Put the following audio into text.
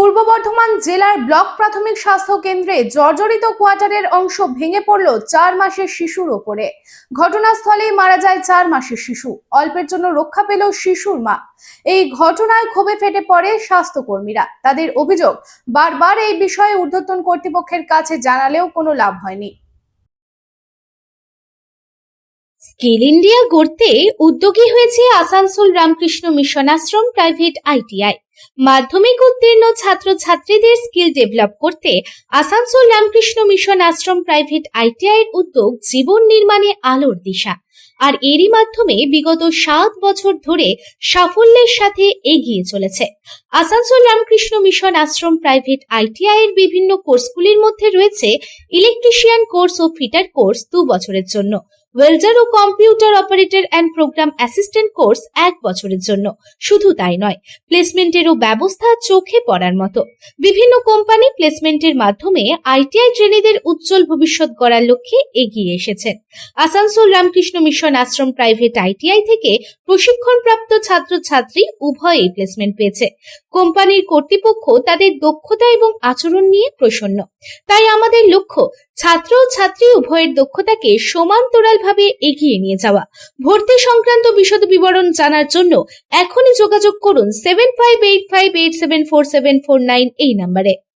পূর্ব বর্ধমান জেলার ব্লক প্রাথমিক স্বাস্থ্য কেন্দ্রে জর্জরিত কোয়ার্টারের অংশ ভেঙে পড়ল 4 মাসের শিশুর ওপরে। ঘটনাস্থলেই মারা যায় 4 মাসের শিশু। অল্পের জন্য রক্ষা পেল শিশুর মা। এই ঘটনায় ক্ষোভে ফেটে পড়ে স্বাস্থ্যকর্মীরা। তাদের অভিযোগ, বারবার এই বিষয়ে ঊর্ধ্বতন কর্তৃপক্ষের কাছে জানালেও কোনো লাভ হয়নি। স্কিল ইন্ডিয়া গড়তে উদ্যোগী হয়েছে Asansol Ramakrishna Mission Ashram private ITI. মাধ্যমিক উত্তীর্ণ ছাত্রছাত্রীদের স্কিল ডেভেলপ করতে Asansol Ramakrishna Mission Ashram private ITI এর উদ্যোগ জীবন নির্মাণে আলোর দিশা। আর এরই মাধ্যমে বিগত 7 বছর ধরে সাফল্যের সাথে এগিয়ে চলেছে। Asansol Ramakrishna Mission Ashram private ITI এর বিভিন্ন কোর্সগুলির মধ্যে রয়েছে ইলেকট্রিশিয়ান কোর্স ও ফিটার কোর্স 2 বছরের জন্য, ওয়েল্ডার ও computer operator and program assistant course 1 বছরের জন্য। শুধু তাই নয়, প্লেসমেন্টেরও ব্যবস্থা চোখে পড়ার মতো। বিভিন্ন কোম্পানি প্লেসমেন্টের মাধ্যমে আইটিআই ট্রেনিদের উজ্জ্বল ভবিষ্যৎ গড়ার লক্ষ্যে এগিয়ে এসেছেন। Asansol Ramakrishna Mission Ashram private ITI থেকে প্রশিক্ষণপ্রাপ্ত ছাত্রছাত্রী উভয়েই প্লেসমেন্ট পেয়েছে। কোম্পানির কর্তৃপক্ষ তাদের দক্ষতা এবং আচরণ নিয়ে প্রসন্ন। তাই আমাদের লক্ষ্য ছাত্র ও ছাত্রী উভয়ের দক্ষতাকে সমান্তরালভাবে এগিয়ে নিয়ে যাওয়া। ভর্তি সংক্রান্ত বিশদ বিবরণ জানার জন্য এখনই যোগাযোগ করুন 7585874749 এই নম্বরে।